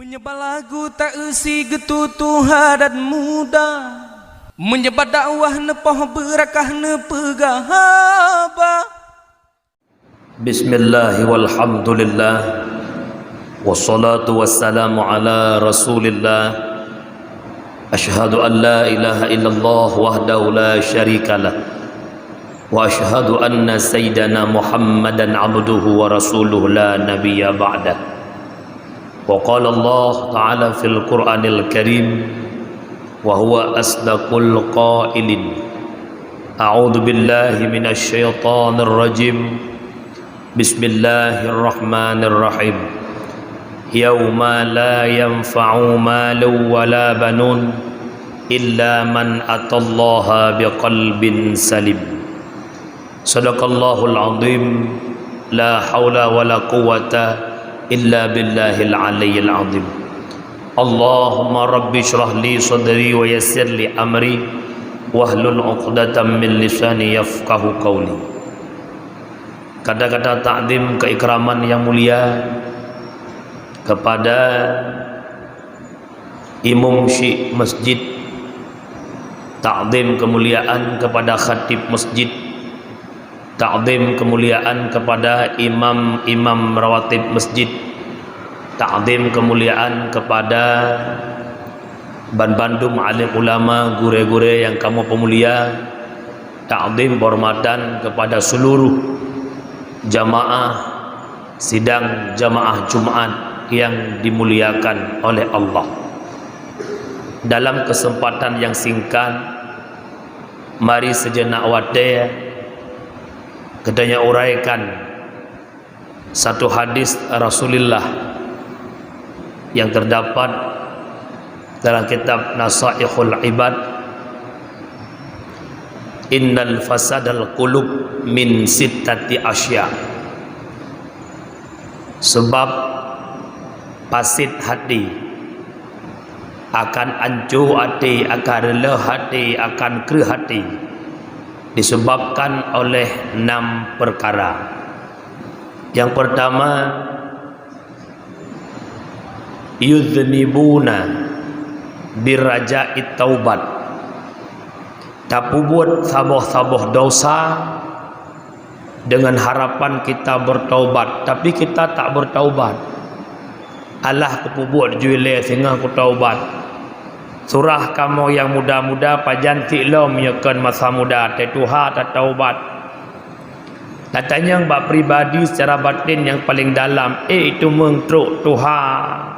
Menyebar lagu tak isi getutuha dan muda, menyebar dakwah nepoh berakah nepegahaba. Bismillah walhamdulillah, wassalatu wassalamu ala rasulillah. Ashhadu an la ilaha illallah wahdahu la syarikalah, wa ashhadu anna sayyidana Muhammadan abduhu wa rasuluhu la nabiyya ba'dah. Wa qala Allah ta'ala fil Qur'anil Karim, wa huwa asdaqul qailin. A'udzu billahi minasy syaithanir rajim. Bismillahirrahmanirrahim. Yauma la yanfa'u malun wala banun illa man atallaha biqalbin salim. Sadaqallahul azim. La haula wala quwwata illa billahil aliyyil azim. Allahumma rabbi shrah li sadri wa yassir li amri wahlul 'uqdatam min lisani yafqahu qawli. Kata-kata takdim keikraman yang mulia kepada imam syekh masjid, takdim kemuliaan kepada khatib masjid, takdim kemuliaan kepada imam-imam rawatib masjid, takdim kemuliaan kepada bandum alim ulama, gure-gure yang kamu pemulia, takdim hormatan kepada seluruh jamaah sidang jamaah Jumat yang dimuliakan oleh Allah. Dalam kesempatan yang singkat, mari sejenak wadah katanya uraikan satu hadis Rasulullah yang terdapat dalam kitab Nasaihul Ibad. Innal fasadal qulub min sittati asya. Sebab pasit hati, akan hancur hati, akan relah hati, akan kerah hati, disebabkan oleh 6 perkara. Yang pertama, yudhnibuna biraja'it taubat. Tapu buat saboh-saboh dosa dengan harapan kita bertaubat, tapi kita tak bertaubat. Allah aku buat juile sehingga aku taubat. Surah kamu yang muda-muda pajanti lo menyekan masa muda tetuha tak taubat. Katanya mbak pribadi secara batin yang paling dalam, itu mengtruk Tuhan.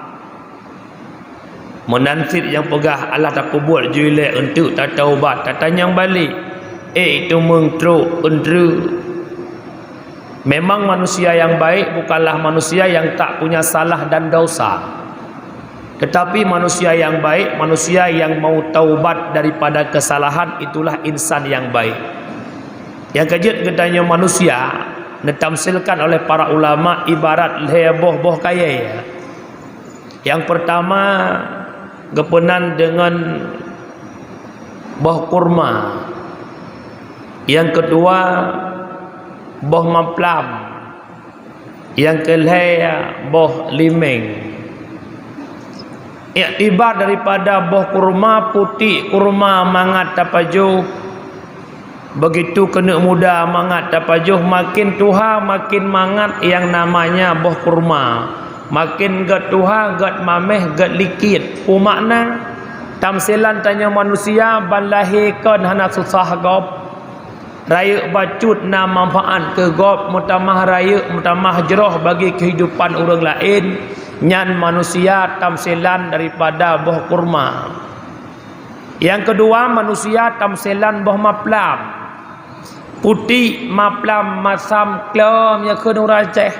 Menansir yang pegah Allah tak buat juile untuk tak taubat. Katanya balik, itu mengtruk endru. Memang manusia yang baik bukanlah manusia yang tak punya salah dan dosa, tetapi manusia yang baik, manusia yang mau taubat daripada kesalahan, itulah insan yang baik. Yang kejut katanya manusia ditamsilkan oleh para ulama ibarat boh kaya. Yang pertama gepenan dengan boh kurma. Yang kedua boh maplam. Yang kelihaya boh limeng. Iktibar daripada boh kurma putih, kurma mangat tapajuh. Begitu kena muda mangat tapajuh, makin tuha makin mangat yang namanya boh kurma. Makin gat tuha gat mameh gat likit. Makna tamsilan tanya manusia ban lahirkan hana susah gop. Raya bacut na manfaat ke gop, mutamah raya mutamah jeroh bagi kehidupan orang lain. Nyan manusia tamsilan daripada boh kurma. Yang kedua, manusia tamsilan boh maplam. Putih maplam masam klam ya kena raceh.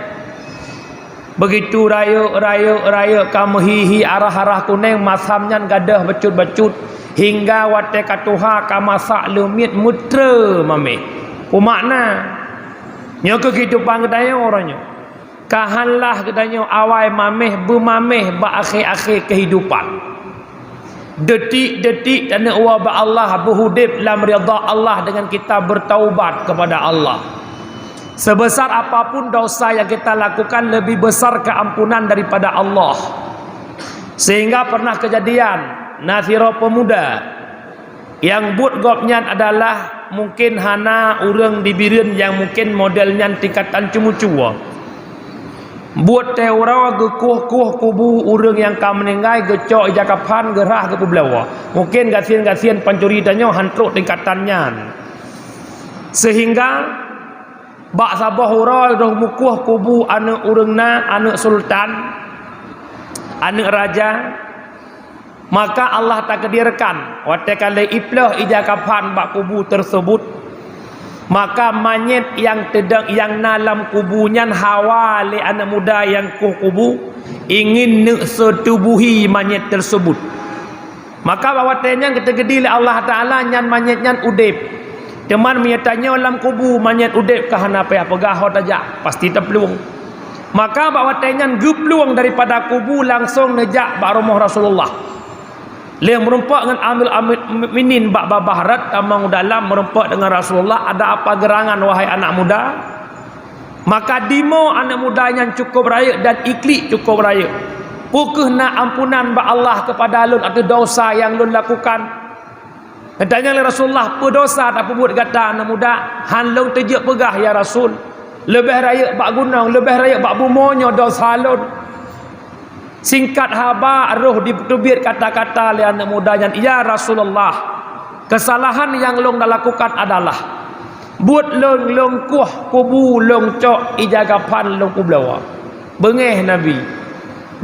Begitu raya kamu hihi arah-arah kuning masamnya gadah becut-becut hingga wate katuha kamasak lumit mutra mame. Makna nya kehidupan katanya orangnya. Kahanlah katanya awal mameh bermameh ba akhir-akhir kehidupan. Detik-detik tanda wabah Allah berhudib dalam ridha Allah dengan kita bertaubat kepada Allah. Sebesar apapun dosa yang kita lakukan, lebih besar keampunan daripada Allah. Sehingga pernah kejadian Nasiro pemuda yang buat gopnya adalah mungkin hana urang di birin yang mungkin modelnya tingkatan cuma-cuma. Buat teora gekuh-kuh kubu urang yang kam meninggal gecok jakapan gerah ke publawa. Mungkin gasian-gasian pancuri danyo hantruk tingkatannya. Sehingga bak sabah ura dah mukuh kubu anak urangna, anak sultan, anak raja. Maka Allah takdirkan waktu kali iplah ijakapan bak kubu tersebut, maka manyet yang tedang yang dalam kubunya hawa le anak muda yang kubu ingin nak setubuhi manyet tersebut. Maka waktunya kita gedi le Allah Taala nyan manyetnya udip. Teman menyatanya dalam kubu manyet udip kahana apa pegah aja pasti terpeluang. Maka waktunya gepluang daripada kubu langsung nejak bak rumah Rasulullah. Dia merempak dengan ambil minin bak babaharat amang dalam merempak dengan Rasulullah. Ada apa gerangan wahai anak muda? Maka dimo anak muda yang cukup raya dan iklik cukup raya. Pukul nak ampunan bak Allah kepada lun atau dosa yang lun lakukan. Katanya Rasulullah, apa dosa tak buat kata anak muda? Han lun terjek pegah ya Rasul. Lebih raya bak gunung, lebih raya bak bumonyo dosa lun. Singkat haba roh ditubir kata-kata oleh anak mudanya, ya Rasulullah, kesalahan yang long dah lakukan adalah buat long kuh kubu long cok ijagapan long kublawa. Bengeh Nabi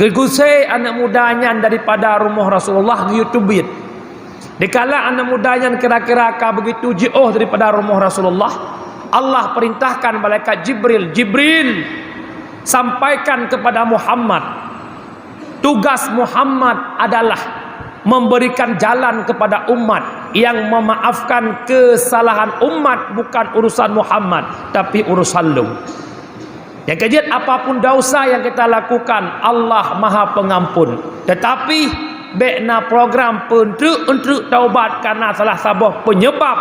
gegusai anak mudanya daripada rumah Rasulullah ditubir. Dikala anak mudanya kira-kira begitu jauh daripada rumah Rasulullah, Allah perintahkan malaikat Jibril sampaikan kepada Muhammad. Tugas Muhammad adalah memberikan jalan kepada umat yang memaafkan kesalahan umat, bukan urusan Muhammad tapi urusan lu. Yang kejadian apapun dosa yang kita lakukan, Allah Maha Pengampun. Tetapi bekna program untuk taubat karena salah satu penyebab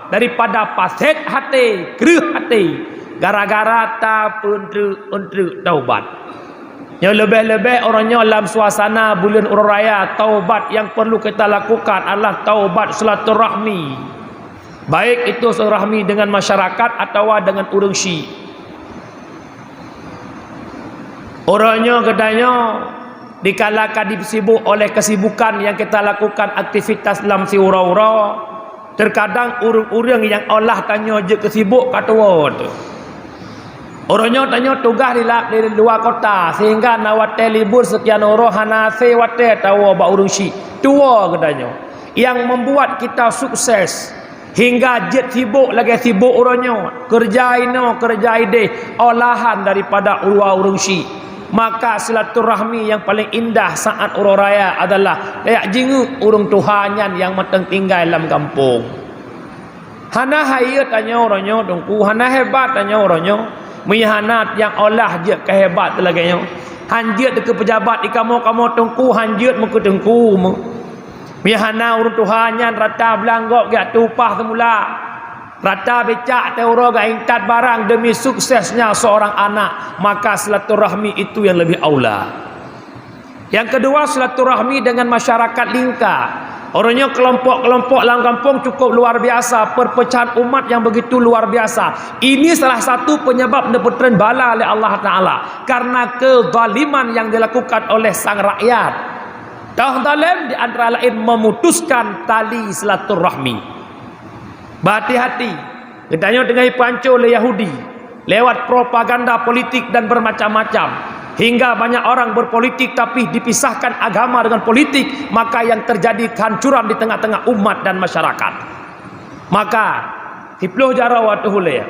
daripada paset hati, keruh hati, gara-gara tak untuk taubat. Yang lebih-lebih orangnya dalam suasana bulan Urang Raya, taubat yang perlu kita lakukan adalah taubat silaturahmi. Baik itu silaturahmi dengan masyarakat atau dengan urang Syi. Orangnya katanya dikalakan disibuk oleh kesibukan yang kita lakukan aktivitas dalam si ura-ura. Terkadang urang-urang yang Allah tanya je kesibuk kata tu. Orangnya tanya tugas di luar kota sehingga nawate libur sekian orang hanase wate tahu ba urang Syi. Tua katanya. Yang membuat kita sukses hingga jet sibuk lagi sibuk orangnya. Kerja ide olahan daripada urang Syi. Maka silaturahmi yang paling indah saat urang raya adalah kayak jingu urang Tuhannya yang matang tinggal dalam kampung. Hana hayat tanya orangnya dongku, hana hebat tanya orangnya. Mihanat yang Allah je kehebat laganya. Hanjit ke pejabat di kamu tengku hanjit muka tengku. Mihana urut Tuhannya rata belanggok gak tupah semula. Rata becak teuro gak ingkat barang demi suksesnya seorang anak. Maka silaturahmi itu yang lebih aula. Yang kedua, silaturahmi dengan masyarakat lingkar. Orangnya kelompok-kelompok dalam kampung cukup luar biasa. Perpecahan umat yang begitu luar biasa. Ini salah satu penyebab neputren bala oleh Allah Ta'ala. Karena kezaliman yang dilakukan oleh sang rakyat. Zalim di antara lain memutuskan tali silaturahmi. Berhati-hati. Katanya dengan pancul oleh Yahudi. Lewat propaganda politik dan bermacam-macam. Hingga banyak orang berpolitik tapi dipisahkan agama dengan politik, maka yang terjadi kehancuran di tengah-tengah umat dan masyarakat. Maka 10 jarawat hule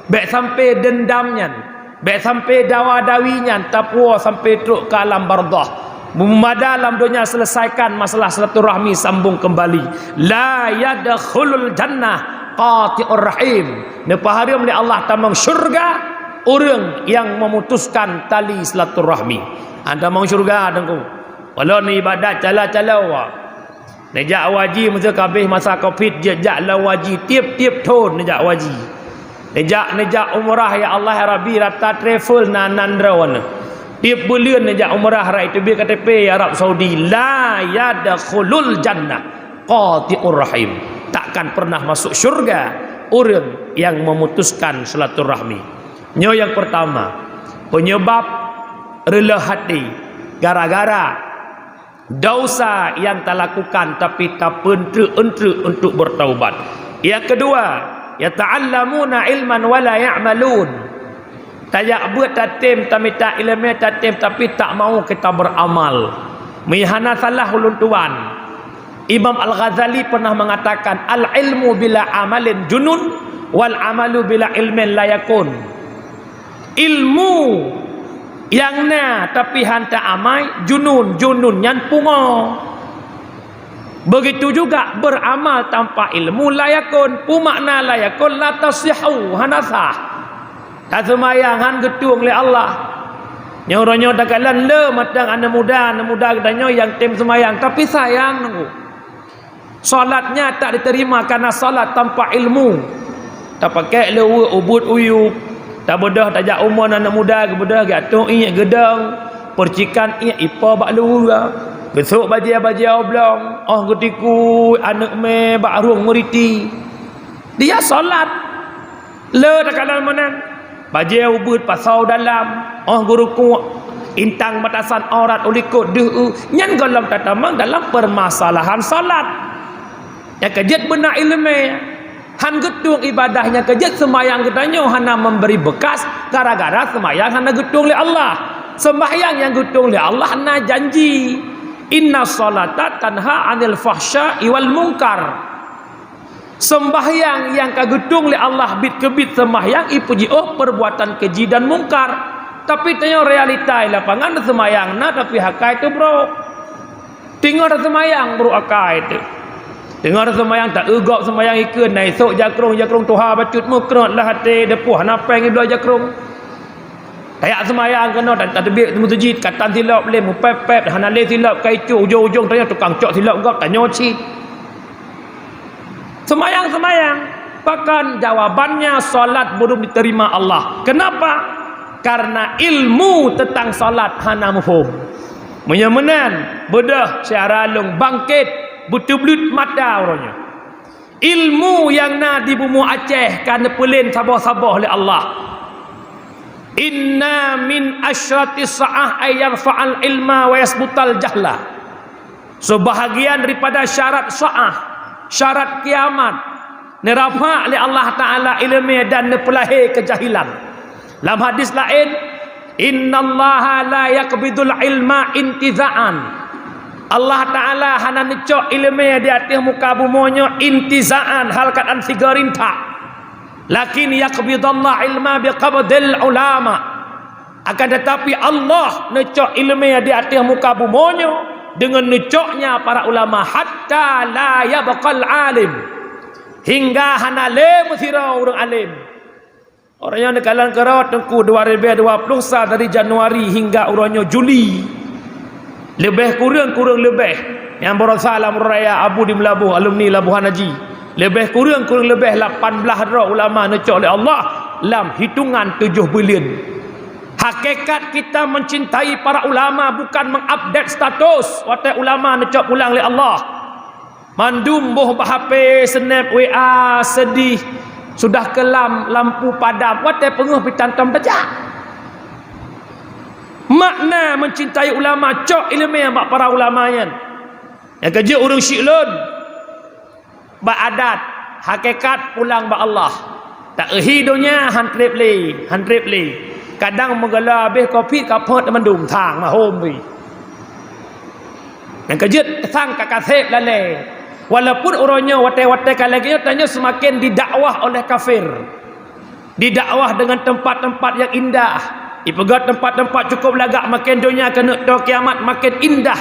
baik sampai dendamnya, baik sampai dawa-dawinya, tapua sampai truk ke alam bardah. Dalam dunia selesaikan masalah silaturahmi, sambung kembali. La yadkhulul jannah qati'ur rahim. Nepaharim oleh Allah tamang syurga orang yang memutuskan tali silaturahmi. Anda mau syurga dengku. Walau ni ibadat cala-cala wa. Nejak waji masa kabeh masa Covid jejak la waji tiap-tiap tahun nejak waji. Nejak umrah ya Allah ya Rabbi rata travel na nandrawana. Dia belian aja umrah rai itu dia kata pe Arab Saudi la yadkhulul jannah qati'ur rahim. Takkan pernah masuk syurga orang yang memutuskan silaturahmi. Nyo yang pertama, penyebab rela hati gara-gara dosa yang tak lakukan tapi tak pentre-entre untuk bertaubat. Yang kedua, yata'allamuna ilman wala ya'malun. Tayak buat tatim tak minta ilmu tatim tapi tak mau kita beramal. Mihana salah ulun tuan. Imam Al-Ghazali pernah mengatakan al-ilmu bila amalin junun wal amalu bila ilmin la yakun. Ilmu yang na tapi hanta amai junun nyan pungo. Begitu juga beramal tanpa ilmu layakun, pumakna layakun la tasihu hanasah. Tak semayang han getung oleh Allah. Nyoronyo dakalan le matang anda muda katanya yang tim semayang tapi sayang nunggu. Salatnya tak diterima karena salat tanpa ilmu. Tak pakai lewe ubud uyup. Tak bodoh tak jak umur anak muda ke bodoh gatung inyak gedang, percikan inyak ipa bak lura. Besok bajia oblong, oh getiku anak me bak arung meriti. Dia solat. Le dakalan manan. Bajia ubud pasau dalam, oh guruku intang batasan aurat ulikut deu. Nyan golong tatamang dalam permasalahan salat. Ya kejat benar ilmu. Han getung ibadahnya kejat semayang katanya hana memberi bekas gara-gara semayang hana getung oleh Allah. Sembahyang yang getung oleh Allah hana janji. Inna salata tanha anil fahsya'i wal munkar. Sembahyang yang kagetung oleh Allah bit kebit sembahyang ipuji perbuatan keji dan mungkar. Tapi tanya realita lapangan semayang na tapi hakai itu bro. Tinggal semayang bro hakai itu. Dengar semayang tak egok semayang ikut naik sok jakrong tuha bacut mukrot lah hati depuh napeng ibla jakrong. Tayak semayang kena tak terbit mutujid katan silap boleh mupep hana le silap kaicu ujung-ujung tanya tukang cok silap gok tanya ci. Semayang bahkan jawabannya solat belum diterima Allah. Kenapa? Karena ilmu tentang solat hana muhum. Menyamenan bedah syara long bangkit betul-betul mata orangnya. Ilmu yang na di bumi Aceh kan pelin sabah-sabah oleh Allah. Inna min asyratis sa'ah ayyar fa'al ilma wa yasbutal jahla. Sebahagian daripada syarat sa'ah, syarat kiamat, nerafa oleh Allah Ta'ala ilmu dan nepelahir kejahilan. Dalam hadis lain, innallaha la yakbidul ilma intiza'an. Allah Ta'ala hana necok ilmu di atas muka bumonyo intizaan hal keadaan sigarinta. Lakin yakbidallah ilma biqabdil ulama. Akan tetapi Allah necok ilmu di atas muka bumonyo dengan necoknya para ulama hatta la yabqal alim. Hingga hana le musira orang alim. Orang yang nekalan kerat tengku 2020 dari Januari hingga orangnya Juli. Lebih kurang lebih yang bersalam raya Abu di Melabuh alumni Labuhan Haji. Lebih kurang lebih 18 ulama necok oleh Allah dalam hitungan 7 bilion. Hakikat kita mencintai para ulama bukan mengupdate status. Watai ulama necok ulang oleh Allah. Mandum boh HP, snap WA sedih. Sudah kelam lampu padam. Watai penguh pitantam tajak. Makna mencintai ulama cok ilmu yang bak para ulamanya. Yang kerja orang syiklun bak adat hakikat pulang bak Allah. Tak hidunya hantrip li. Kadang menggala habis kopi kapot mendung thang mahom wi. Yang kerja sang kakasep lale. Walaupun orangnya watai-watai kalanya tanya semakin didakwah oleh kafir. Didakwah dengan tempat-tempat yang indah. Ipegat tempat-tempat cukup lagak makin dunia kena do kiamat makin indah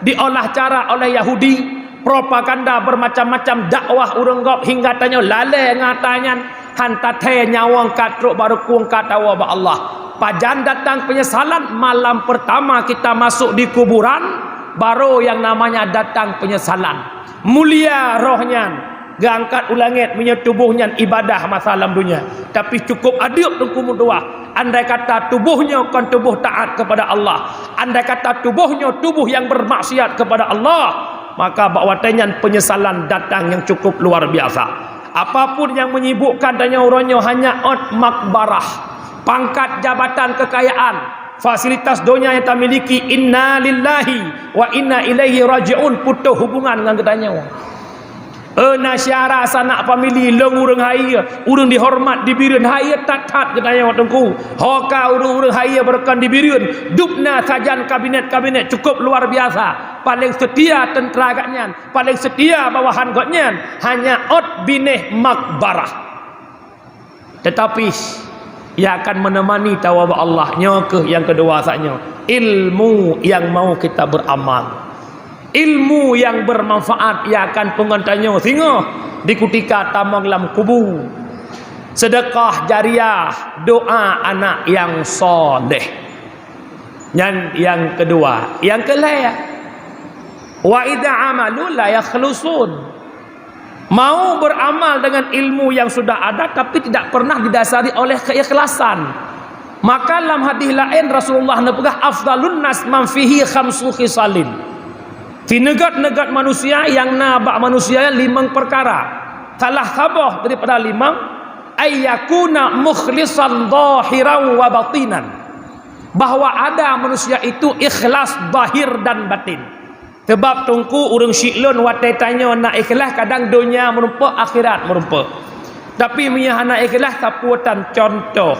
diolah cara oleh Yahudi, propaganda bermacam-macam dakwah urang gop hingga tanya lale ngatanyan hanta te nyawang katruk baru kuang katawa ba Allah. Pajan datang penyesalan malam pertama kita masuk di kuburan baru yang namanya datang penyesalan. Mulia rohnya Gangkat ulangit punya tubuhnya ibadah masa alam dunia. Tapi cukup aduk tengku mudua. Andai kata tubuhnya kan tubuh taat kepada Allah. Andai kata tubuhnya tubuh yang bermaksiat kepada Allah, maka bawatannya penyesalan datang yang cukup luar biasa. Apapun yang menyibukkan tanya orangnya hanya ot makbarah, pangkat, jabatan, kekayaan, fasilitas dunia yang tak miliki. Inna lillahi wa inna ilaihi raji'un, putus hubungan dengan ketanya. Nasyara sanak family long urang haya, urang dihormat dibirian haya tat-tat ketanya watengku. Hoka urang haya berkan dibirian, dupna sajan kabinet cukup luar biasa. Paling setia tentera agaknya, paling setia bawahan agaknya hanya ot binih makbarah. Tetapi ia akan menemani tawab Allah ke yang kedua saatnya, ilmu yang mau kita beramal. Ilmu yang bermanfaat ia akan pengantannya sehingga di ketika tamang lam kubu. Sedekah jariah, doa anak yang soleh. Dan yang kedua, yang kelaya, wa idza amalu la yakhlusun. Mau beramal dengan ilmu yang sudah ada tapi tidak pernah didasari oleh keikhlasan. Maka dalam hadis lain Rasulullah nepegah afdalun nas man fihi khamsu khisalin. Di negat-negat manusia yang nabak manusia 5 perkara. Salah sabah daripada 5, ayyakuna mukhlisan zahiran wa batinan. Bahwa ada manusia itu ikhlas zahir dan batin. Sebab tungku urang syiklun watai tanya nak ikhlas kadang dunia merupa akhirat merupa. Tapi minya nak ikhlas kapuatan contoh.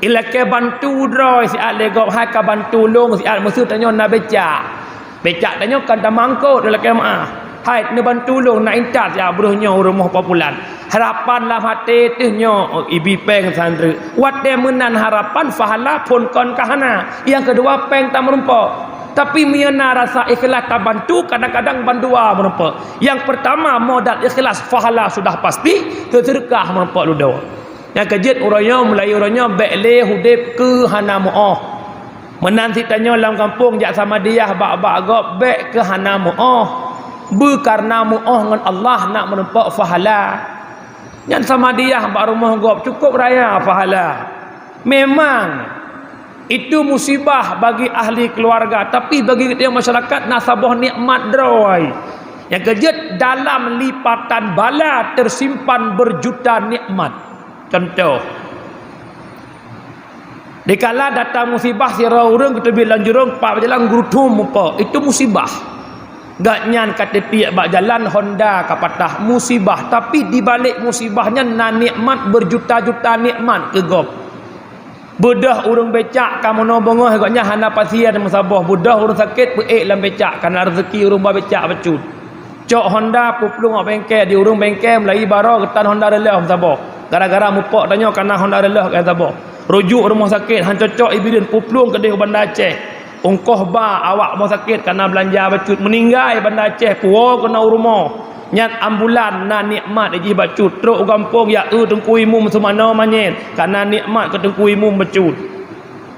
Ilake bantu droi si alegop hai ka bantu long si al musuh tanya nak becak. Becak tanya kan tak mangkut dalam kemaah. Hai ni bantu long nak intat ya bruhnya rumah populan. Harapan dalam hati tu nyo ibi peng sandra. Wat dia menan harapan fahala pun kon kahana. Yang kedua peng tak merumpa. Tapi miana rasa ikhlas tak bantu kadang-kadang bandua merumpa. Yang pertama modal ikhlas fahala sudah pasti, terserkah merumpa ludo. Yang kejut urangnya mulai urangnya bekle hudip ke hana mu'ah. Menanti tanya dalam kampung jak sama dia bak-bak agak bek ke hana mu'ah. Karena mu'ah dengan Allah nak menempok fahala. Yang sama dia bak rumah agak cukup raya fahala. Memang itu musibah bagi ahli keluarga. Tapi bagi kita masyarakat nasabah nikmat drawai. Yang kejut dalam lipatan bala tersimpan berjuta nikmat. Contoh, dikala datang musibah si orang kita bilang jurung pak berjalan gurutum apa itu musibah. Gak nyan kata tiap bak jalan Honda kapatah musibah, tapi di balik musibahnya na nikmat berjuta-juta nikmat ke gop. Bedah urang becak kamu no bongah agaknya hana pasien musabah. Bedah urang sakit beek lam becak karena rezeki urang ba becak becut. Cok Honda puplung bengkel di urang bengkel melai baro ketan Honda relah musabah. Gara-gara mupok tanya karena Honda relah kan sabah. Rujuk rumah sakit han cocok ibirin puplung kedai Bandar Aceh. Ongkoh ba awak rumah sakit karena belanja bacut meninggal Bandar Aceh puo kena rumah. Nyat ambulan na nikmatiji bacut truk kampung ya tengku imum semana manyen karena nikmat ke tengku imum bacut.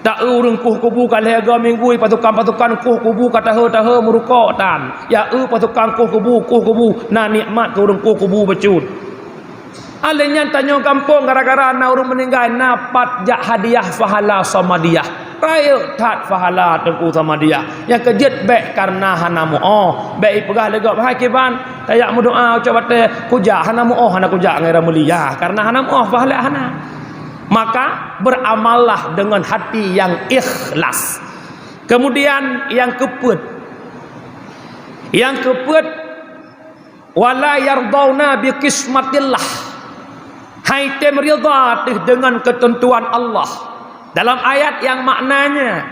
Tak urang kuh kubu kalega minggu pasukan-pasukan kuh kubu kata he muruka tan. Ya pasukan kuh kubu na nikmat ke urang kuh kubu bacut. Alenya tanya kampung gara-gara na urang meninggal napat jak hadiah fahala sama dia. Raya tat fahala tengku sama dia. Yang kejut baik karena hana mu'ah. Baik pegah legap hai kiban tayak mu doa ucap bate kuja hana mu'ah hana kuja ngaira mulia karena hana mu'ah fahala hana. Maka beramallah dengan hati yang ikhlas. Kemudian yang keput. Yang keput wala yardawna bi qismatillah. Haitem ridha dengan ketentuan Allah. Dalam ayat yang maknanya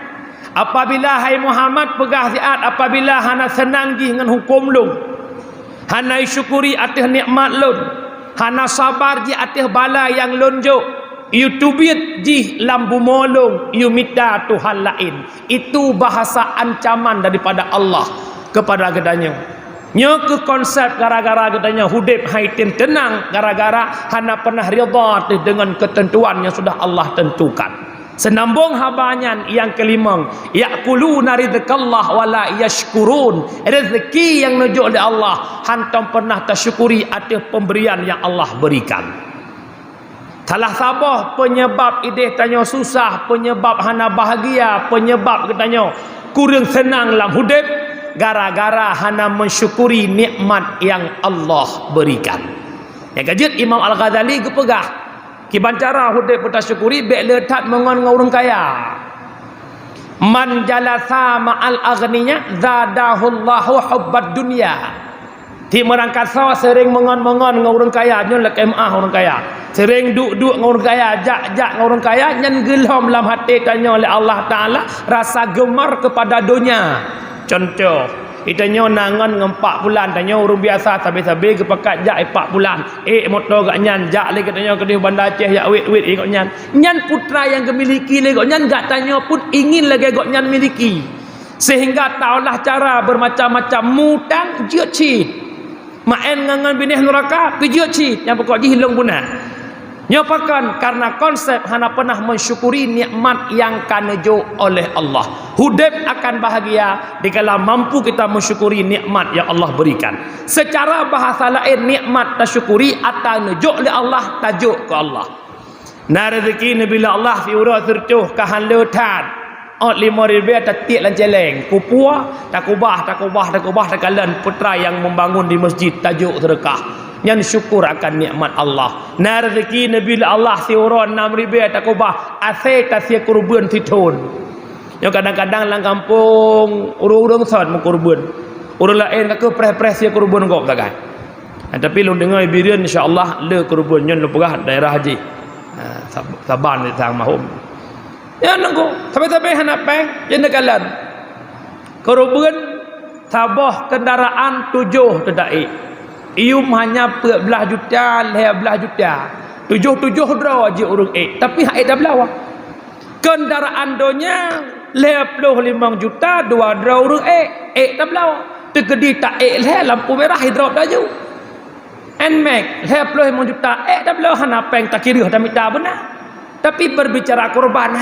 apabila hai Muhammad pegah siat apabila hana senang dengan hukum lu, hana syukuri atas nikmat lu, hana sabar ji atas bala yang lonjok, you tubit ji lambu molong, you minta Tuhan lain. Itu bahasa ancaman daripada Allah kepada gedanya. Nya ke konsep gara-gara katanya hudib haitin tenang gara-gara hana pernah ridha dengan ketentuan yang sudah Allah tentukan. Senambung habanyan yang kelima, yaquluna rizqallah wala yashkurun. Rezeki yang nujuk oleh Allah, hantam pernah tersyukuri atas pemberian yang Allah berikan. Salah sabah penyebab ideh tanya susah, penyebab hana bahagia, penyebab katanya kurang senang dalam hidup, gara-gara hana mensyukuri nikmat yang Allah berikan. Yang kajut Imam Al-Ghazali kepegah kiban cara hidup bersyukuri bek letat mengon dengan orang kaya. Man jalasa ma'al aghniya zadahullahu hubbad dunya. Ti merangkasa sering mengon-mengon dengan orang kaya, nyon lek MA orang kaya. Sering duk-duk dengan orang kaya, jak dengan orang kaya, nyen gelom dalam hati tanya oleh Allah Taala rasa gemar kepada dunia. Contoh, itanya nangan dengan 4 bulan, tanya orang biasa sabi-sabi kepakat jak 4 bulan. Motor gak nyan, jak lagi tanya ke dia Bandar Aceh yak wit ikut nyan. Nyan putra yang gemiliki lagi gak nyan, gak tanya pun ingin lagi gak nyan miliki. Sehingga taulah cara bermacam-macam mutang jiut ci. Main ngangan binih neraka pijiut ci yang pokok jihilung punah. Nyopakan karena konsep hana pernah mensyukuri nikmat yang kanejo oleh Allah. Hidup akan bahagia dikala mampu kita mensyukuri nikmat yang Allah berikan. Secara bahasa lain nikmat tersyukuri atau nejo oleh Allah tajuk ke Allah. Nah rezeki bila Allah fi urah tercuh kahan leutan. Ot 5,000 tatik lan celeng. Kupua takubah takalan putra yang membangun di masjid tajuk sedekah. Yang syukur akan nikmat Allah. Nah rezeki Nabi Allah siuron 6,000 takubah asai tasia kurban titun. Yang kadang-kadang lang kampung urung-urung son kurban. Urang lain ke preh-preh sia kurban kok takai. Tapi lu dengar birian insya-Allah le kurban nyon lu pegah daerah haji. Saban di tang mahum. Ya nunggu sampai-sampai hendak peng jendekalan. Kurban sabah kendaraan 7 tedai. Ium hanya 14 juta, 15 juta. 7 draw aja urung tapi hak dah belawa. Kendaraan donya 55 juta, 2 draw urung dah belawa. Tegedi tak lampu merah hidrop dah ju. Nmax 55 juta dah belawa hana peng tak kira dah minta benar. Tapi berbicara korban,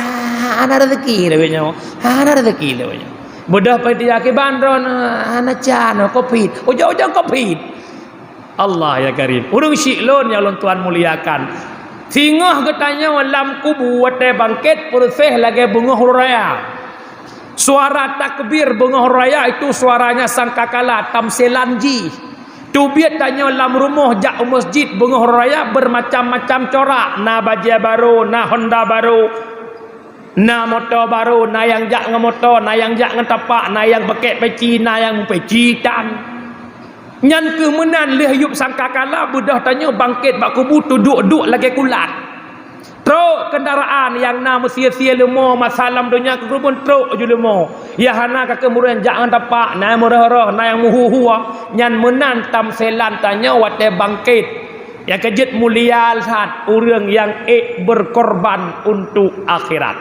ana rezeki lewenya. Ana rezeki lewenya. Bodah panitia ke bandron ana cana kopit. Ujung-ujung kopit. Allah ya karim. Urung syiklon ya Allah Tuhan muliakan. Singoh getanya walam kubu wate bangkit perseh lagi bunga raya. Suara takbir bunga raya itu suaranya sangkakala tamselanji. Tubiat tanya dalam rumah jak masjid bunga raya bermacam-macam corak. Na bajai baru, na Honda baru, na motor baru, na yang jak dengan motor, na yang jak dengan tapak, na yang pakai peci, na yang peci tan. Nyan kemenan leh yup sangkakala budah tanya bangkit bak kubu duduk lagi kulat. Truk kendaraan yang na sia-sia lemo masalam dunia kerubun truk je lemo. Ya hana ka kemudian jangan tapak na murah-murah na yang muhu-huwa nyan menan tam selan tanya wate bangkit. Yang kejut mulia saat orang yang berkorban untuk akhirat.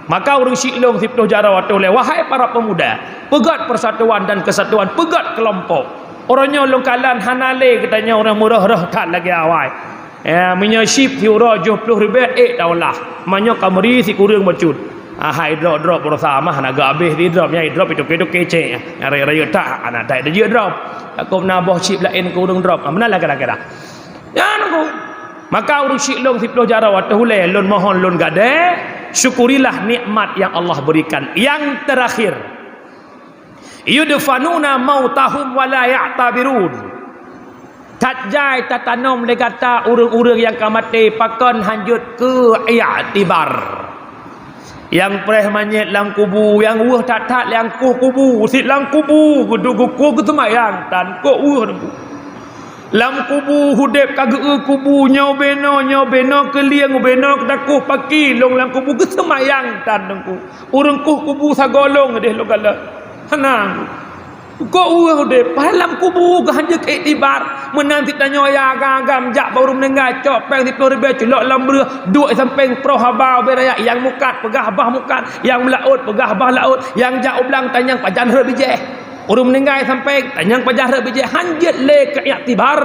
Maka urang syiklong siptuh jarawat oleh wahai para pemuda, pegat persatuan dan kesatuan, pegat kelompok. Orangnya longkalan hanale katanya orang murah-murah tak lagi awai. Menyasip si ura 70,000 daulah. Manyo kameri si kurang bacut. Hai drop bersama naga habis di dropnya drop itu kece. Raya tak anak tak ada je drop. Aku nabah chip lain kurang drop. Benar lah kira-kira. Ya nunggu. Maka urus syiklong 10 jarawat hulai lun mohon lun gade. Syukurilah nikmat yang Allah berikan. Yang terakhir. Yudfanuna mautahum wala ya'tabirun. Tatjai tatanam le kata urang-urang yang kamati pakon hanjut ke i'tibar. Yang preh manyet lang kubu, yang weh tak yang kubu, sit lang kubu, gudu ku semayang tan ko lam kubu hudep kageu kubu nyobeno keliang beno kedakuh pagi long lang kubu ke semayang tan ku. Urang kubu sagolong deh lo kala. Hanang ko ude palam kubu ke hanya ke iktibar menanti tanya ya agam jak baru menengah cok peng 10,000 celok lam duit samping pro habau beraya yang mukat pegah bah mukat yang melaut pegah bah laut yang jak ublang tanyang pajan re bijeh urung menengah sampai tanyang pajan re bijeh hanjat le ke iktibar.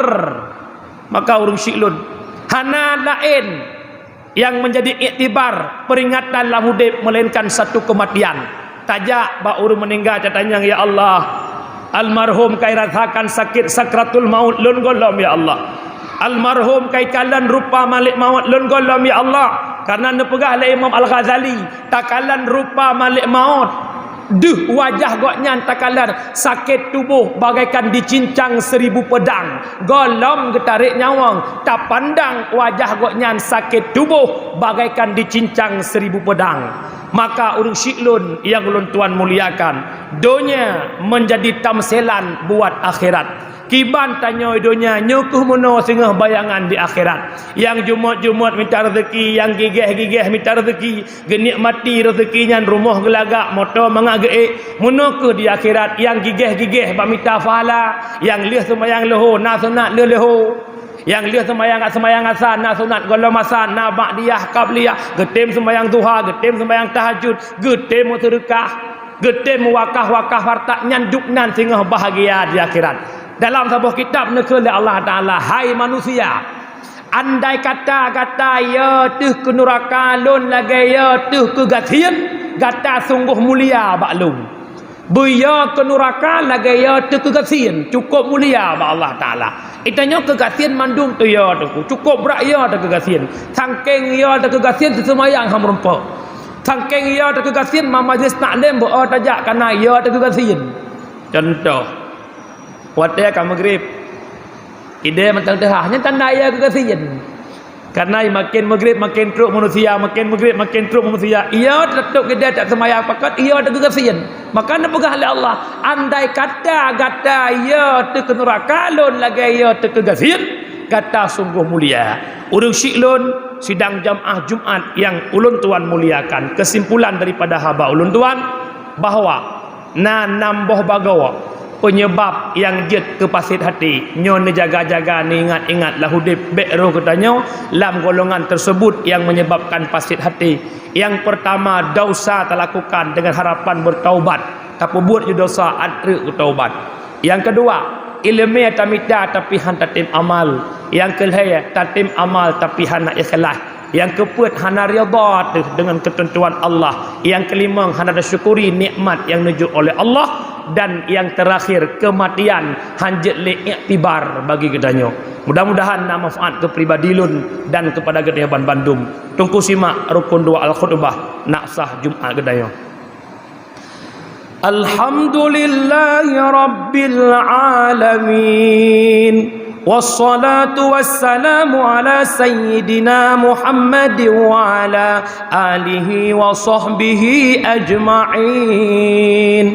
Maka urung syiklun hana lain yang menjadi iktibar peringatan dalam hidup, melainkan satu kematian. Tajak baru meninggal catanya, ya Allah, almarhum kai rasakan sakit sakratul maut lun golom ya Allah. Almarhum kai kalan rupa malik maut lun golom ya Allah. Karena nepegah oleh Imam Al-Ghazali, takalan rupa malik maut, wajah goknya takalan sakit tubuh bagaikan dicincang 1000 pedang, golom getarik nyawang, tak pandang wajah goknya sakit tubuh bagaikan dicincang 1000 pedang. Maka urung syiklun yang ulun tuan muliakan, dunia menjadi tamselan buat akhirat. Kiban tanya dunia nyukuh mono sengah bayangan di akhirat. Yang jumut-jumut minta rezeki, yang gigih-gigih minta rezeki, genikmati rezekinya rumah gelagak, motor mangage, mono ke di akhirat. Yang gigih-gigih bak minta pahala, yang lih sembayang leho, na sunat le leho. Yang lih sembayang asan, na sunat golom asan, na ba'diyah qabliyah, getem sembayang duha, getem sembayang tahajud, getem sedekah, getem wakah-wakah harta nyanduk nan singah bahagia di akhirat. Dalam sebuah kitab nekele Allah Ta'ala, hai manusia, andai kata-kata ya tuh ke neraka lun lagi ya tuh ke gatian, gata sungguh mulia baklum. Buya ke neraka lagi ya tuh ke gatian, cukup mulia ba Allah Ta'ala. Itanya ke gatian mandum tu ya tu, cukup berat ya tu ke gatian. Sangking ya tu ke gatian semayang ham rumpah. Sangking ya tu ke gatian majlis taklim bo tajak kana ya tu ke gatian. Contoh waktu akan maghrib ide mentang tehahnya tanda ya kekasian. Karena makin maghrib makin teruk manusia, makin maghrib makin teruk manusia. Ia tetap kita tak semayang pakat, ia ada kekasian. Maka nak pegah oleh Allah, andai kata ia tu ke neraka lun lagi ia tu kekasian, kata sungguh mulia. Urung syiklun sidang jamaah Jumat yang ulun tuan muliakan, kesimpulan daripada haba ulun tuan bahawa nambah bagawa penyebab yang jet ke pasit hati nyo ne jaga-jaga ni ingat-ingat lah hudip bekro katanya dalam golongan tersebut yang menyebabkan pasit hati. Yang pertama, dosa terlakukan dengan harapan bertaubat tapi buat je dosa adre bertaubat. Yang kedua, ilmu tamita tapi han tatim amal. Yang kelima, tatim amal tapi hana ikhlas. Yang keempat, hana rida dengan ketentuan Allah. Yang kelima, hana syukuri nikmat yang nuju oleh Allah. Dan yang terakhir, kematian hanjat le iktibar bagi gedanya. Mudah-mudahan nak manfaat ke pribadi lun dan kepada gedaya Bandung. Tunggu simak rukun 2 al-khutbah nak sah Jumat gedaya. Alhamdulillahi rabbil alamin. والصلاة والسلام على سيدنا محمد وعلى آله وصحبه أجمعين.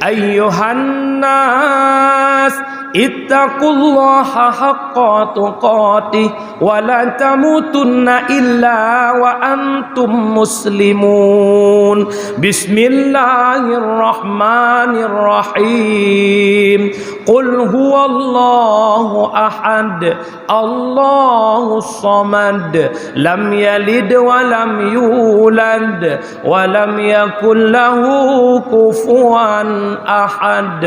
أيها الناس اتقوا الله حق تقاته ولا تموتن إلا وأنتم مسلمون. بسم الله الرحمن الرحيم. قل هو الله أحد الله الصمد لم يلد ولم يولد ولم يكن له كفوا أحد.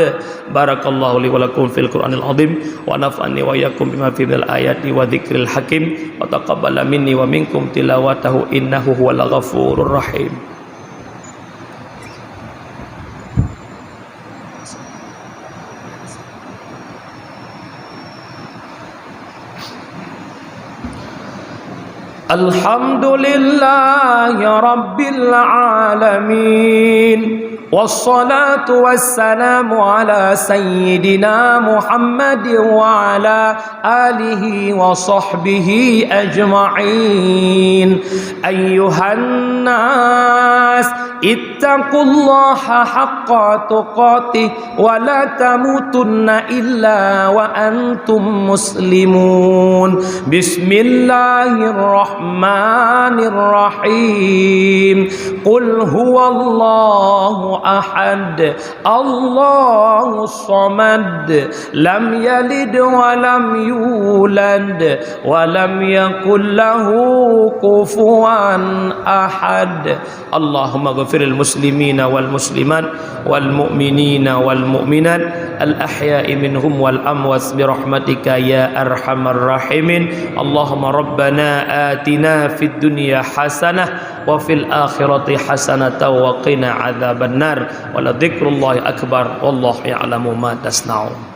بارك الله لي ولكم في القرآن العظيم ونفعني وإياكم بما في الآيات وذكر الحكيم وتقبل مني ومنكم تلاوته إنه هو الغفور الرحيم. Alhamdulillahi Rabbil Alamin. والصلاة والسلام على سيدنا محمد وعلى آله وصحبه أجمعين. أيها الناس اتقوا الله حق تقاته ولا تموتن إلا وأنتم مسلمون. بسم الله الرحمن الرحيم. قل هو الله أحد الله الصمد لم يلد ولم يولد ولم يكن له كفوا أحد. اللهم اغفر المسلمين والمسلمات والمؤمنين والمؤمنات الأحياء منهم والأموات برحمتك يا أرحم الراحمين اللهم ربنا آتنا في الدنيا حسنة وفي الآخرة حسنة وقنا عذاب النار ولذكر الله أكبر والله يعلم ما تصنعون